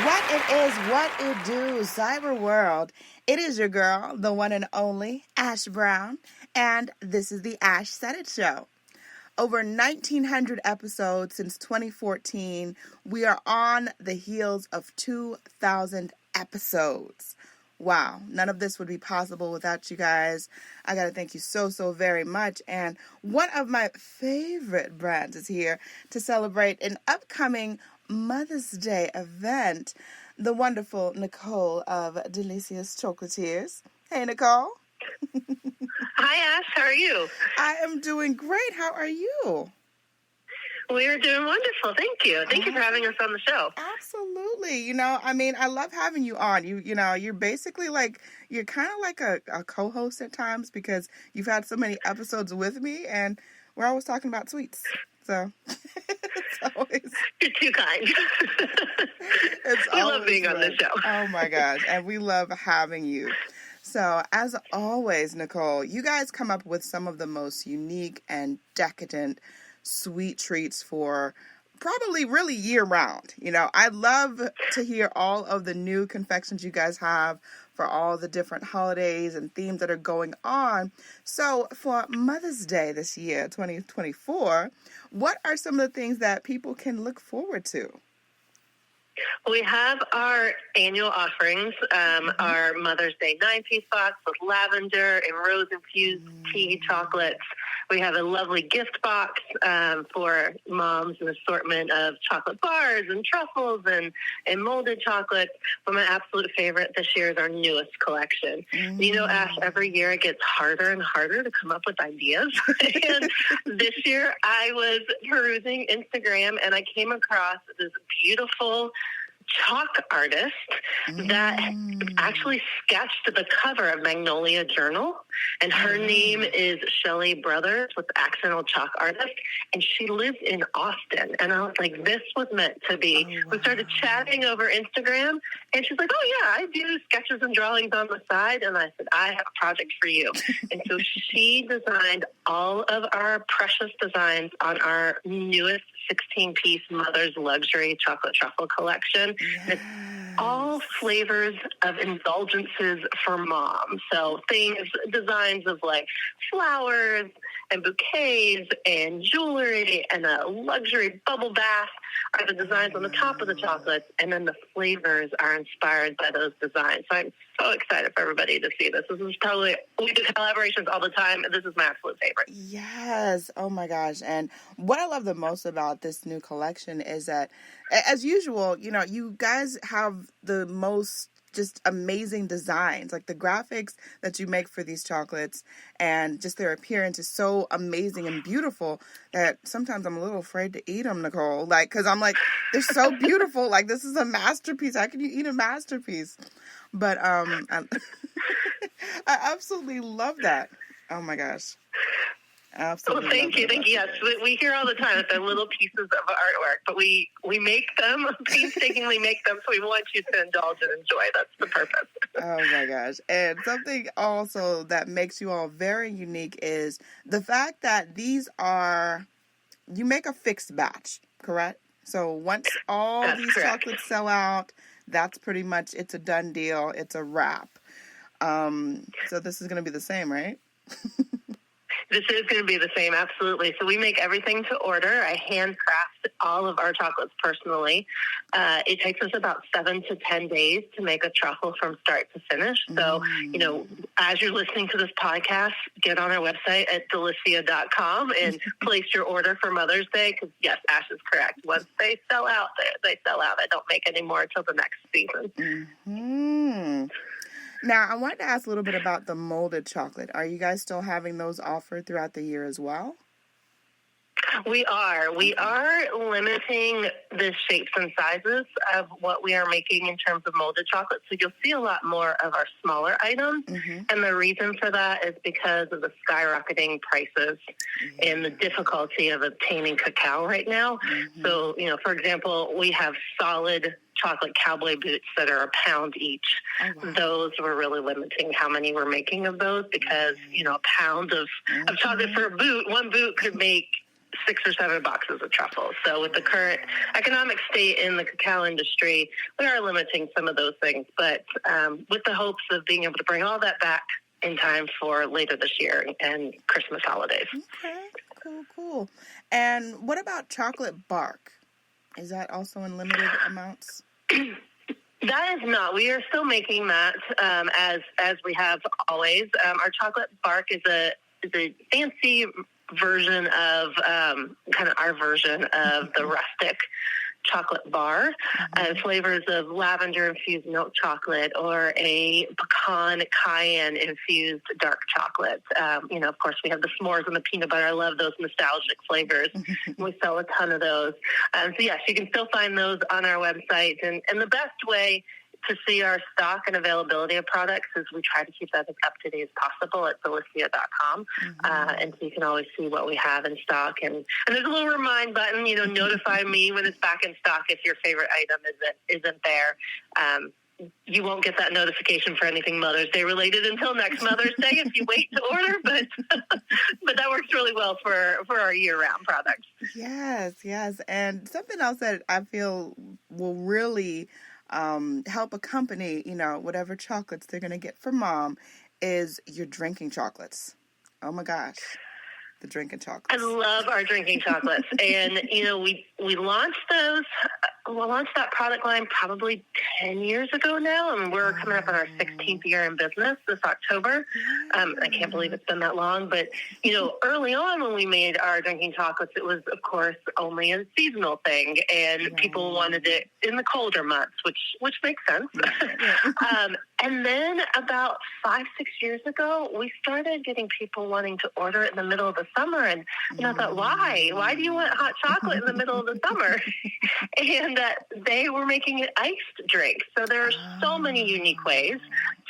What it is, what it do, cyber world. It is your girl, the one and only Ash Brown, and this is the ashsaiditshow. Over 1,900 episodes since 2014. We are on the heels of 2,000 episodes. Wow, none of this would be possible without you guys. I got to thank you so very much. And one of my favorite brands is here to celebrate an upcoming Mother's Day event. The wonderful Nicole of Delysia's Chocolatiers. Hey, Nicole. Hi, Ash. How are you? I am doing great. How are you? We are doing wonderful. Thank you. Thank you for having us on the show. Absolutely. I love having you on. You're basically you're kind of like a co-host at times because you've had so many episodes with me and we're always talking about sweets. So it's always... You're too kind. We love being on the show. Oh my gosh. And we love having you. So as always, Nicole, you guys come up with some of the most unique and decadent sweet treats for probably really year round. I'd love to hear all of the new confections you guys have for all the different holidays and themes that are going on. So for Mother's Day this year, 2024, what are some of the things that people can look forward to? We have our annual offerings, our Mother's Day 9-piece box with lavender and rose-infused tea chocolates. We have a lovely gift box for moms, an assortment of chocolate bars and truffles and molded chocolates. But my absolute favorite this year is our newest collection. Ash, every year it gets harder and harder to come up with ideas. And this year I was perusing Instagram and I came across this beautiful chalk artist that actually sketched the cover of Magnolia Journal, and her name is Shelley Brothers with Accidental Chalk Artist, and she lives in Austin. And I was like, this was meant to be. We started chatting over Instagram, and she's like, oh yeah, I do sketches and drawings on the side. And I said, I have a project for you. And so she designed all of our precious designs on our newest 16-piece Mother's Luxury Chocolate Truffle Collection. Yes. It's all flavors of indulgences for mom. So designs of like flowers and bouquets and jewelry and a luxury bubble bath are the designs on the top of the chocolates, and then the flavors are inspired by those designs. So I'm so excited for everybody to see this. This is probably, we do collaborations all the time, and this is my absolute favorite. Yes. Oh my gosh. And what I love the most about this new collection is that, as usual, you guys have the most just amazing designs. Like the graphics that you make for these chocolates and just their appearance is so amazing and beautiful that sometimes I'm a little afraid to eat them, Nicole. Because I'm like, they're so beautiful. Like, this is a masterpiece. How can you eat a masterpiece? But I absolutely love that. Oh my gosh. Absolutely. Well, thank you. Yes, we hear all the time that they're little pieces of artwork, but we make them, painstakingly make them, so we want you to indulge and enjoy. That's the purpose. Oh my gosh. And something also that makes you all very unique is the fact that you make a fixed batch, correct? So once all these chocolates sell out, that's pretty much, it's a done deal. It's a wrap. So this is going to be the same, right? This is going to be the same, absolutely. So we make everything to order. I handcraft all of our chocolates personally. It takes us about 7 to 10 days to make a truffle from start to finish. So, as you're listening to this podcast, get on our website at Delysia.com and place your order for Mother's Day. Because, yes, Ash is correct. Once they sell out, they sell out. I don't make any more until the next season. Mm-hmm. Now, I wanted to ask a little bit about the molded chocolate. Are you guys still having those offered throughout the year as well? We are. We are limiting the shapes and sizes of what we are making in terms of molded chocolate. So you'll see a lot more of our smaller items. Mm-hmm. And the reason for that is because of the skyrocketing prices and the difficulty of obtaining cacao right now. Mm-hmm. So, for example, we have solid chocolate cowboy boots that are £1 each. Oh, wow. Those were really limiting how many we're making of those because, a pound of chocolate for a boot, one boot could make 6 or 7 boxes of truffles. So with the current economic state in the cacao industry, we are limiting some of those things, but with the hopes of being able to bring all that back in time for later this year and Christmas holidays. Okay, cool. And what about chocolate bark? Is that also in limited amounts? That is not. We are still making that as we have always. Our chocolate bark is a fancy version of kind of our version of the rustic chocolate bar, flavors of lavender-infused milk chocolate or a pecan cayenne-infused dark chocolate. Of course, we have the s'mores and the peanut butter. I love those nostalgic flavors. We sell a ton of those. So, yes, you can still find those on our website. And the best way to see our stock and availability of products is we try to keep that as up-to-date as possible at Delysia.com. And so you can always see what we have in stock. And there's a little remind button, notify me when it's back in stock if your favorite item isn't there. You won't get that notification for anything Mother's Day related until next Mother's Day if you wait to order, but that works really well for our year-round products. Yes. And something else that I feel will really help accompany, whatever chocolates they're going to get from Mom is your drinking chocolates. Oh my gosh. The drinking chocolates. I love our drinking chocolates. And, we launched those. We launched that product line probably 10 years ago now, and we're coming up on our 16th year in business this October. I can't believe it's been that long. But, early on when we made our drinking chocolates, it was, of course, only a seasonal thing, and people wanted it in the colder months, which makes sense. And then about 5-6 years ago, we started getting people wanting to order it in the middle of the summer. And I thought, why? Why do you want hot chocolate in the middle of the summer? And they were making it iced drinks. So there are so many unique ways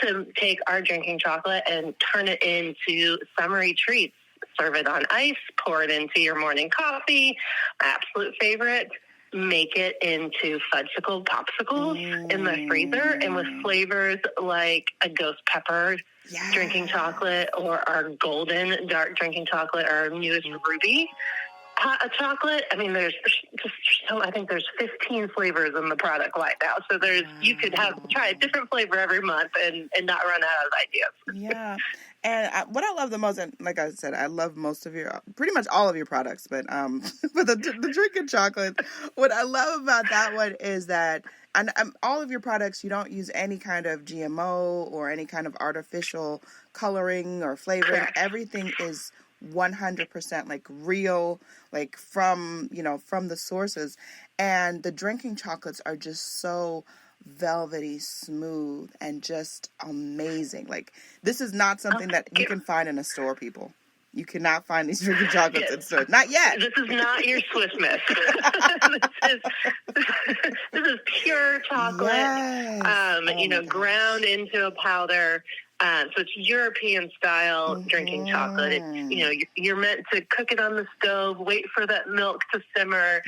to take our drinking chocolate and turn it into summery treats. Serve it on ice, pour it into your morning coffee. My absolute favorite, make it into fudgesicle popsicles in the freezer and with flavors like a ghost pepper drinking chocolate or our golden dark drinking chocolate, our newest ruby chocolate. I mean, there's 15 flavors in the product line now. So you could try a different flavor every month and not run out of ideas. Yeah. And what I love the most, and like I said, I love pretty much all of your products, but the drinking chocolate, what I love about that one is that all of your products, you don't use any kind of GMO or any kind of artificial coloring or flavoring. Correct. Everything is 100% like real, like from the sources. And the drinking chocolates are just so velvety smooth and just amazing. Like, this is not something that you can find in a store, people. You cannot find these drinking chocolates in stores. Not yet. This is not your Swiss Miss. This is pure chocolate, Yes. ground into a powder. So it's European style drinking chocolate. It's, you're meant to cook it on the stove, wait for that milk to simmer,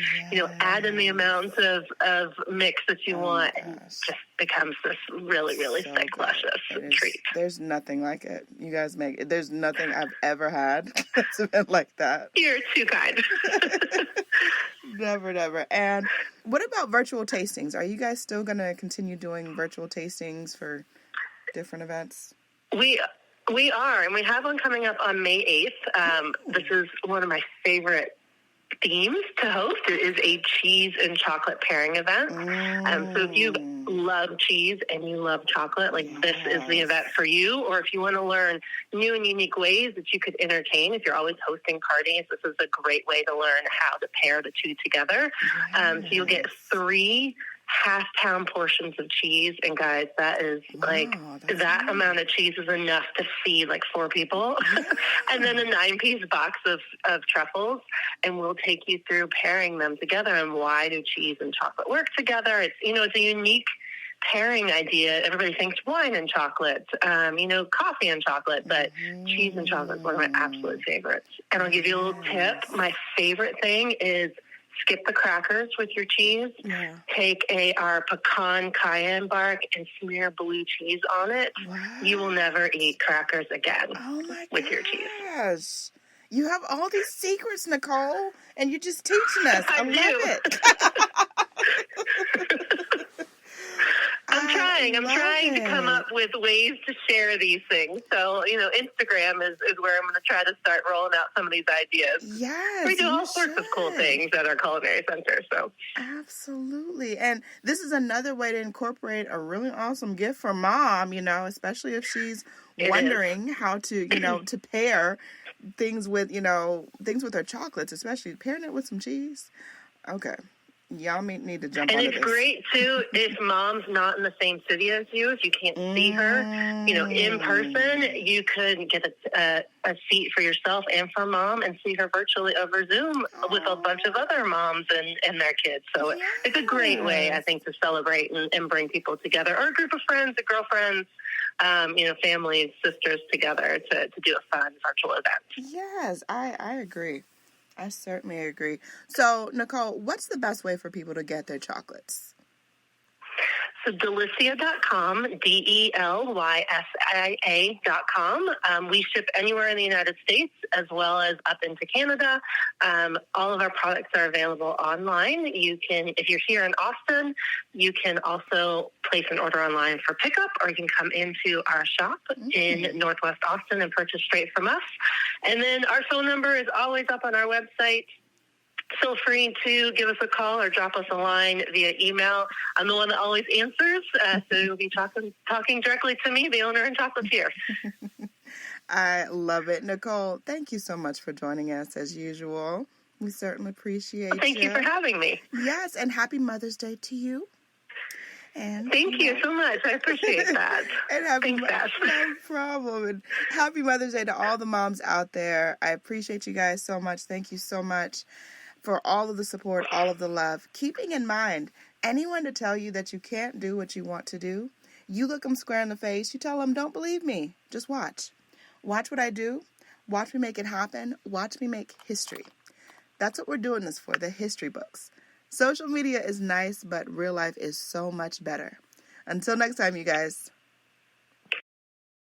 add in the amounts of mix that you want, and just becomes this really, really thick, luscious treat. There's nothing like it. You guys make it. There's nothing I've ever had that's been like that. You're too kind. Never. And what about virtual tastings? Are you guys still going to continue doing virtual tastings for different events? We are, and we have one coming up on May 8th. This is one of my favorite themes to host. It is a cheese and chocolate pairing event. So if you love cheese and you love chocolate, this is the event for you. Or if you want to learn new and unique ways that you could entertain, if you're always hosting parties, this is a great way to learn how to pair the two together. So you'll get 3 half-pound portions of cheese, and guys, that is that amount of cheese is enough to feed 4 people. And then a 9-piece box of truffles, and we'll take you through pairing them together and why do cheese and chocolate work together. It's it's a unique pairing idea. Everybody thinks wine and chocolate, coffee and chocolate, but cheese and chocolate is one of my absolute favorites. And I'll give you a little tip. My favorite thing is skip the crackers with your cheese. Yeah. Take our pecan cayenne bark and smear blue cheese on it. Wow. You will never eat crackers again with your cheese. You have all these secrets, Nicole, and you're just teaching us. I love it. I'm trying to come up with ways to share these things. So, Instagram is where I'm going to try to start rolling out some of these ideas. Yes, we do all sorts of cool things at our culinary center. So absolutely. And this is another way to incorporate a really awesome gift for mom, especially if she's wondering how to, to pair things with her chocolates, especially pairing it with some cheese. Okay. Y'all need to jump on this. And it's great, too, if mom's not in the same city as you, if you can't see her, in person, you could get a seat for yourself and for mom and see her virtually over Zoom with a bunch of other moms and their kids. So it's a great way, I think, to celebrate and bring people together, or a group of friends, or girlfriends, families, sisters together to do a fun virtual event. Yes, I agree. I certainly agree. So, Nicole, what's the best way for people to get their chocolates? So Delysia.com, DELYSIA.com. We ship anywhere in the United States as well as up into Canada. All of our products are available online. You can, if you're here in Austin, you can also place an order online for pickup, or you can come into our shop in Northwest Austin and purchase straight from us. And then our phone number is always up on our website. Feel free to give us a call or drop us a line via email. I'm the one that always answers, so you'll be talking directly to me, the owner and chocolatier. I love it. Nicole, thank you so much for joining us as usual. We certainly appreciate Thank you for having me. Yes, and happy Mother's Day to you. And thank you so much. I appreciate that. And no problem. And happy Mother's Day to all the moms out there. I appreciate you guys so much. Thank you so much for all of the support, all of the love. Keeping in mind, anyone to tell you that you can't do what you want to do, you look them square in the face, you tell them, don't believe me, just watch. Watch what I do. Watch me make it happen. Watch me make history. That's what we're doing this for, the history books. Social media is nice, but real life is so much better. Until next time, you guys.